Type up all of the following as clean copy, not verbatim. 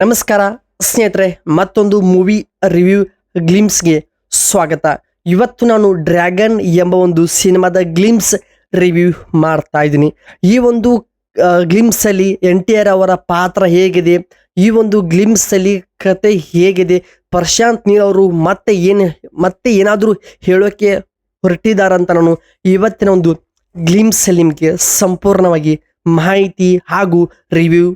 ನಮಸ್ಕಾರ ಸ್ನೇಹಿತರೆ, ಮತ್ತೊಂದು ಮೂವಿ ರಿವ್ಯೂ ಗ್ಲಿಮ್ಸ್ಗೆ ಸ್ವಾಗತ. ಇವತ್ತು ನಾನು ಡ್ರ್ಯಾಗನ್ ಎಂಬ ಒಂದು ಸಿನಿಮಾದ ಗ್ಲಿಮ್ಸ್ ರಿವ್ಯೂ ಮಾಡ್ತಾ ಇದ್ದೀನಿ. ಈ ಒಂದು ಗ್ಲಿಮ್ಸಲ್ಲಿ NTR ಅವರ ಪಾತ್ರ ಹೇಗಿದೆ, ಈ ಒಂದು ಗ್ಲಿಮ್ಸಲ್ಲಿ ಕತೆ ಹೇಗಿದೆ, ಪ್ರಶಾಂತ್ ನೀಲ್ ಅವರು ಮತ್ತೆ ಏನಾದರೂ ಹೇಳೋಕ್ಕೆ ಹೊರಟಿದ್ದಾರಂತ ನಾನು ಇವತ್ತಿನ ಒಂದು ಗ್ಲಿಮ್ಸಲ್ಲಿ ನಿಮಗೆ ಸಂಪೂರ್ಣವಾಗಿ ಮಾಹಿತಿ ಹಾಗೂ ರಿವ್ಯೂ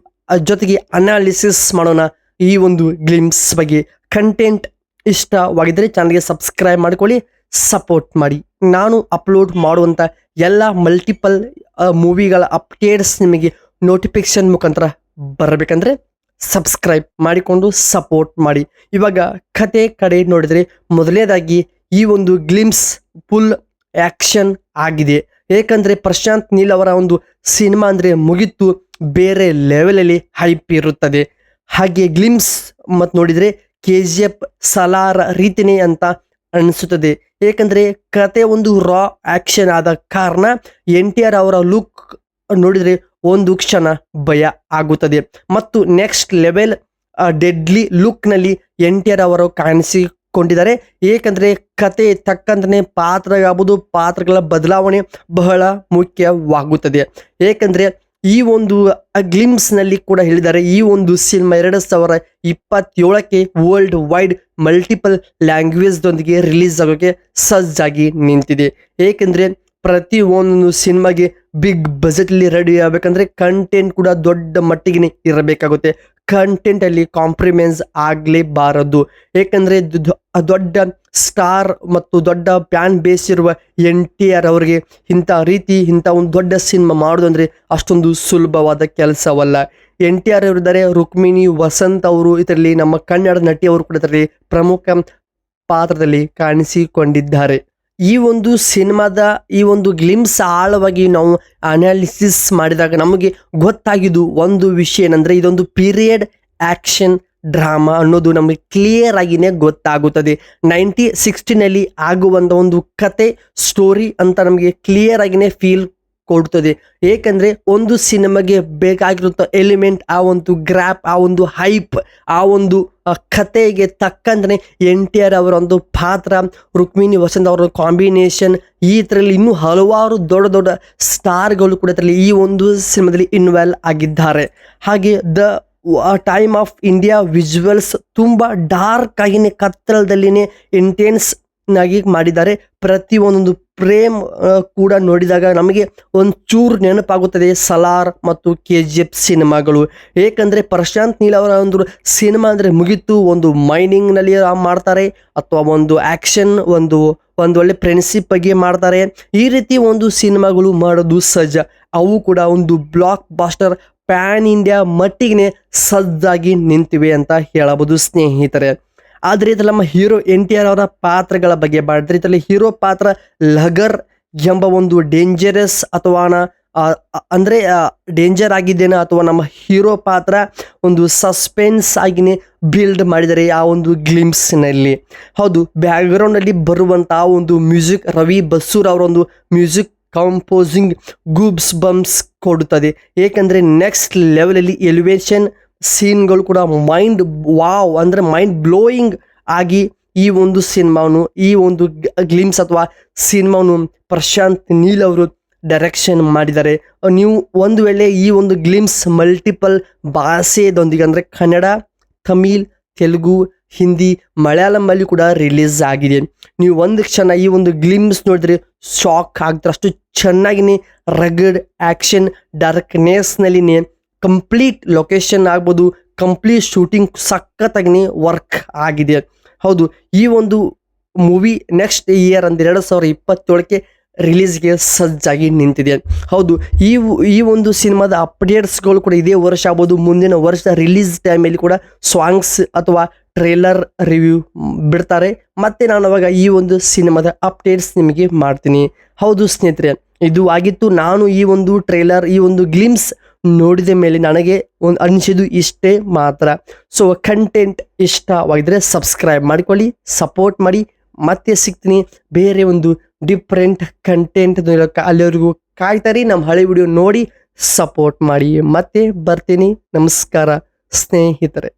ಜೊತೆಗೆ ಅನಾಲಿಸಿಸ್ ಮಾಡೋಣ. ಈ ಒಂದು ಗ್ಲಿಮ್ಸ್ ಬಗ್ಗೆ ಕಂಟೆಂಟ್ ಇಷ್ಟವಾಗಿದ್ದರೆ ಚಾನಲ್ಗೆ ಸಬ್ಸ್ಕ್ರೈಬ್ ಮಾಡ್ಕೊಳ್ಳಿ, ಸಪೋರ್ಟ್ ಮಾಡಿ. ನಾನು ಅಪ್ಲೋಡ್ ಮಾಡುವಂಥ ಎಲ್ಲ ಮಲ್ಟಿಪಲ್ ಮೂವಿಗಳ ಅಪ್ಡೇಟ್ಸ್ ನಿಮಗೆ ನೋಟಿಫಿಕೇಶನ್ ಮುಖಾಂತರ ಬರಬೇಕಂದ್ರೆ ಸಬ್ಸ್ಕ್ರೈಬ್ ಮಾಡಿಕೊಂಡು ಸಪೋರ್ಟ್ ಮಾಡಿ. ಇವಾಗ ಕತೆ ಕಡೆ ನೋಡಿದರೆ ಮೊದಲನೇದಾಗಿ ಈ ಒಂದು ಗ್ಲಿಮ್ಸ್ ಫುಲ್ ಆ್ಯಕ್ಷನ್ ಆಗಿದೆ. ಏಕೆಂದರೆ ಪ್ರಶಾಂತ್ ನೀಲ್ ಅವರ ಒಂದು ಸಿನಿಮಾ ಅಂದರೆ ಮುಗಿತು, ಬೇರೆ ಲೆವೆಲಲ್ಲಿ ಹೈಪ್ ಇರುತ್ತದೆ. ಹಾಗೆ ಗ್ಲಿಮ್ಸ್ ಮತ್ತು ನೋಡಿದರೆ KGF ಸಲಾರ ರೀತಿನೇ ಅಂತ ಅನಿಸುತ್ತದೆ. ಏಕೆಂದರೆ ಕತೆ ಒಂದು ರಾ ಆ್ಯಕ್ಷನ್ ಆದ ಕಾರಣ NTR ಅವರ ಲುಕ್ ನೋಡಿದರೆ ಒಂದು ಕ್ಷಣ ಭಯ ಆಗುತ್ತದೆ. ಮತ್ತು ನೆಕ್ಸ್ಟ್ ಲೆವೆಲ್ ಡೆಡ್ಲಿ ಲುಕ್ನಲ್ಲಿ NTR ಅವರು ಕಾಣಿಸಿಕೊಂಡಿದ್ದಾರೆ. ಏಕೆಂದರೆ ಕತೆ ತಕ್ಕಂತೆ ಪಾತ್ರಗಳ ಬದಲಾವಣೆ ಬಹಳ ಮುಖ್ಯವಾಗುತ್ತದೆ. ಏಕೆಂದರೆ ಈ ಒಂದು ಗ್ಲಿಮ್ಸ್ನಲ್ಲಿ ಕೂಡ ಹೇಳಿದ್ದಾರೆ, ಈ ಒಂದು ಸಿನಿಮಾ 2027ಕ್ಕೆ ವರ್ಲ್ಡ್ ವೈಡ್ ಮಲ್ಟಿಪಲ್ ಲ್ಯಾಂಗ್ವೇಜ್ದೊಂದಿಗೆ ರಿಲೀಸ್ ಆಗೋಕ್ಕೆ ಸಜ್ಜಾಗಿ ನಿಂತಿದೆ. ಏಕೆಂದರೆ ಪ್ರತಿ ಒಂದು ಸಿನಿಮಾಗೆ ಬಿಗ್ ಬಜೆಟ್ಲಿ ರೆಡಿ ಆಗಬೇಕಂದ್ರೆ ಕಂಟೆಂಟ್ ಕೂಡ ದೊಡ್ಡ ಮಟ್ಟಿಗೆ ಇರಬೇಕಾಗುತ್ತೆ. ಕಂಟೆಂಟಲ್ಲಿ ಕಾಂಪ್ರಮೈಸ್ ಆಗಲೇಬಾರದು. ಏಕೆಂದರೆ ದೊಡ್ಡ ಸ್ಟಾರ್ ಮತ್ತು ದೊಡ್ಡ ಫ್ಯಾನ್ ಬೇಸ್ ಇರುವ NTR ಅವರಿಗೆ ಇಂಥ ಒಂದು ದೊಡ್ಡ ಸಿನಿಮಾ ಮಾಡೋದು ಅಂದರೆ ಅಷ್ಟೊಂದು ಸುಲಭವಾದ ಕೆಲಸವಲ್ಲ. NTR ಅವರಿದ್ದಾರೆ, ರುಕ್ಮಿಣಿ ವಸಂತ್ ಅವರು ಇದರಲ್ಲಿ, ನಮ್ಮ ಕನ್ನಡ ನಟಿ ಅವರು ಕೂಡ ಇದರಲ್ಲಿ ಪ್ರಮುಖ ಪಾತ್ರದಲ್ಲಿ ಕಾಣಿಸಿಕೊಂಡಿದ್ದಾರೆ. ಈ ಒಂದು ಸಿನಿಮಾದ ಈ ಒಂದು ಗ್ಲಿಮ್ಸ್ ಆಳವಾಗಿ ನಾವು ಅನಾಲಿಸಿಸ್ ಮಾಡಿದಾಗ ನಮಗೆ ಗೊತ್ತಾಗಿದ್ದು ಒಂದು ವಿಷಯ ಏನಂದರೆ, ಇದೊಂದು ಪೀರಿಯಡ್ ಆ್ಯಕ್ಷನ್ ಡ್ರಾಮಾ ಅನ್ನೋದು ನಮಗೆ ಕ್ಲಿಯರ್ ಆಗಿನೇ ಗೊತ್ತಾಗುತ್ತದೆ. 1960ನಲ್ಲಿ ಆಗುವಂಥ ಒಂದು ಕತೆ ಸ್ಟೋರಿ ಅಂತ ನಮಗೆ ಕ್ಲಿಯರ್ ಆಗಿನೇ ಫೀಲ್ ಕೊಡ್ತದೆ. ಏಕೆಂದರೆ ಒಂದು ಸಿನಿಮಾಗೆ ಬೇಕಾಗಿರುವಂಥ ಎಲಿಮೆಂಟ್, ಆ ಒಂದು ಗ್ರ್ಯಾಪ್, ಆ ಒಂದು ಹೈಪ್, ಆ ಒಂದು ಕತೆಗೆ ತಕ್ಕಂತೆ NTR ಅವರ ಒಂದು ಪಾತ್ರ, ರುಕ್ಮಿಣಿ ವಸಂತ್ ಅವರ ಕಾಂಬಿನೇಷನ್, ಈ ಥರಲ್ಲಿ ಇನ್ನೂ ಹಲವಾರು ದೊಡ್ಡ ದೊಡ್ಡ ಸ್ಟಾರ್ಗಳು ಕೂಡ ಇದರಲ್ಲಿ ಈ ಒಂದು ಸಿನಿಮಾದಲ್ಲಿ ಇನ್ವಾಲ್ವ್ ಆಗಿದ್ದಾರೆ. ಹಾಗೆ ಟೈಮ್ ಆಫ್ ಇಂಡಿಯಾ ವಿಜುವಲ್ಸ್ ತುಂಬ ಡಾರ್ಕ್ ಆಗಿನೇ, ಕತ್ತಲದಲ್ಲಿನೇ ಇಂಟೆನ್ಸ್ ಆಗಿ ಮಾಡಿದ್ದಾರೆ. ಪ್ರತಿಯೊಂದೊಂದು ಫ್ರೇಮ್ ಕೂಡ ನೋಡಿದಾಗ ನಮಗೆ ಒಂಚೂರು ನೆನಪಾಗುತ್ತದೆ ಸಲಾರ್ ಮತ್ತು KGF ಸಿನಿಮಾಗಳು. ಏಕೆಂದರೆ ಪ್ರಶಾಂತ್ ನೀಲ್ ಅವರ ಒಂದು ಸಿನಿಮಾ ಅಂದರೆ ಮುಗಿತು, ಒಂದು ಮೈನಿಂಗ್ನಲ್ಲಿ ಮಾಡ್ತಾರೆ ಅಥವಾ ಒಂದು ಆ್ಯಕ್ಷನ್, ಒಂದು ಒಳ್ಳೆ ಫ್ರೆಂಡ್ಶಿಪ್ ಬಗ್ಗೆ ಮಾಡ್ತಾರೆ. ಈ ರೀತಿ ಒಂದು ಸಿನಿಮಾಗಳು ಮಾಡೋದು ಸಹಜ. ಅವು ಕೂಡ ಒಂದು ಬ್ಲಾಕ್ ಬಾಸ್ಟರ್ ಪ್ಯಾನ್ ಇಂಡಿಯಾ ಮಟ್ಟಿಗೆ ಸಜ್ಜಾಗಿ ನಿಂತಿವೆ ಅಂತ ಹೇಳಬಹುದು ಸ್ನೇಹಿತರೆ. ಆದರೆ ಇದರಲ್ಲಿ ನಮ್ಮ ಹೀರೋ NTR ಅವರ ಪಾತ್ರಗಳ ಬಗ್ಗೆ ಮಾಡಿದ್ರೆ, ಇದರಲ್ಲಿ ಹೀರೋ ಪಾತ್ರ ಲಗರ್ ಎಂಬ ಒಂದು ಡೇಂಜರಸ್ ಅಥವಾ ಅಂದರೆ ಡೇಂಜರ್ ಆಗಿದ್ದೇನೆ ಅಥವಾ ನಮ್ಮ ಹೀರೋ ಪಾತ್ರ ಒಂದು ಸಸ್ಪೆನ್ಸ್ ಆಗಿನೇ ಬಿಲ್ಡ್ ಮಾಡಿದ್ದಾರೆ ಆ ಒಂದು ಗ್ಲಿಮ್ಸ್ನಲ್ಲಿ. ಹೌದು, ಬ್ಯಾಕ್ಗ್ರೌಂಡಲ್ಲಿ ಬರುವಂಥ ಒಂದು ಮ್ಯೂಸಿಕ್, ರವಿ ಬಸೂರ್ ಅವರ ಒಂದು ಮ್ಯೂಸಿಕ್ ಕಂಪೋಸಿಂಗ್ ಗೂಬ್ಸ್ ಬಂಪ್ಸ್ ಕೊಡುತ್ತದೆ. ಏಕೆಂದರೆ ನೆಕ್ಸ್ಟ್ ಲೆವೆಲಲ್ಲಿ ಎಲಿವೇಶನ್ ಸೀನ್ಗಳು ಕೂಡ ಮೈಂಡ್ ಬ್ಲೋಯಿಂಗ್ ಆಗಿ ಈ ಒಂದು ಸಿನಿಮಾವನ್ನು, ಈ ಒಂದು ಗ್ಲಿಮ್ಸ್ ಅಥವಾ ಸಿನಿಮಾವನ್ನು ಪ್ರಶಾಂತ್ ನೀಲ್ ಅವರು ಡೈರೆಕ್ಷನ್ ಮಾಡಿದ್ದಾರೆ. ನೀವು ಒಂದು ವೇಳೆ ಈ ಒಂದು ಗ್ಲಿಮ್ಸ್ ಮಲ್ಟಿಪಲ್ ಭಾಷೆದೊಂದಿಗೆ ಅಂದರೆ ಕನ್ನಡ, ತಮಿಳ್, ತೆಲುಗು, ಹಿಂದಿ, ಮಲಯಾಳಂನಲ್ಲಿ ಕೂಡ ರಿಲೀಸ್ ಆಗಿದೆ. ನೀವು ಒಂದು ಕ್ಷಣ ಈ ಒಂದು ಗ್ಲಿಮ್ಸ್ ನೋಡಿದ್ರೆ ಶಾಕ್ ಆಗ್ತಾರೆ. ಅಷ್ಟು ಚೆನ್ನಾಗಿನೇ ರಗಡ್ ಆ್ಯಕ್ಷನ್, ಡಾರ್ಕ್ನೆಸ್ನಲ್ಲಿನೇ ಕಂಪ್ಲೀಟ್ ಲೊಕೇಶನ್ ಆಗ್ಬೋದು, ಕಂಪ್ಲೀಟ್ ಶೂಟಿಂಗ್ ಸಖತ್ತಾಗಿ ವರ್ಕ್ ಆಗಿದೆ. ಹೌದು, ಈ ಒಂದು ಮೂವಿ ನೆಕ್ಸ್ಟ್ ಇಯರ್ ಅಂದರೆ 2027ಕ್ಕೆ ರಿಲೀಸ್ಗೆ ಸಜ್ಜಾಗಿ ನಿಂತಿದೆ. ಹೌದು, ಈ ಒಂದು ಸಿನಿಮಾದ ಅಪ್ಡೇಟ್ಸ್ಗಳು ಕೂಡ ಇದೇ ವರ್ಷ ಆಗ್ಬೋದು, ಮುಂದಿನ ವರ್ಷ ರಿಲೀಸ್ ಟೈಮಲ್ಲಿ ಕೂಡ ಸಾಂಗ್ಸ್ ಅಥವಾ ಟ್ರೇಲರ್ ರಿವ್ಯೂ ಬಿಡ್ತಾರೆ. ಮತ್ತು ನಾನು ಅವಾಗ ಈ ಒಂದು ಸಿನಿಮಾದ ಅಪ್ಡೇಟ್ಸ್ ನಿಮಗೆ ಮಾಡ್ತೀನಿ. ಹೌದು ಸ್ನೇಹಿತರೆ, ಇದು ಆಗಿತ್ತು. ನಾನು ಈ ಒಂದು ಟ್ರೇಲರ್, ಈ ಒಂದು ಗ್ಲಿಮ್ಸ್ ನೋಡಿದ ಮೇಲೆ ನನಗೆ ಒಂದು ಅನಿಸಿದ್ದು ಇಷ್ಟೇ ಮಾತ್ರ. ಸೊ ಕಂಟೆಂಟ್ ಇಷ್ಟವಾಗಿದ್ದರೆ ಸಬ್ಸ್ಕ್ರೈಬ್ ಮಾಡಿಕೊಳ್ಳಿ, ಸಪೋರ್ಟ್ ಮಾಡಿ. ಮತ್ತೆ ಸಿಗ್ತೀನಿ ಬೇರೆ ಒಂದು ಡಿಫ್ರೆಂಟ್ ಕಂಟೆಂಟ್. ಅಲ್ಲಿವರೆಗೂ ಕಾಯ್ತಾರಿ, ನಮ್ಮ ಹಳೆ ವಿಡಿಯೋ ನೋಡಿ ಸಪೋರ್ಟ್ ಮಾಡಿ. ಮತ್ತೆ ಬರ್ತೀನಿ. ನಮಸ್ಕಾರ ಸ್ನೇಹಿತರೆ.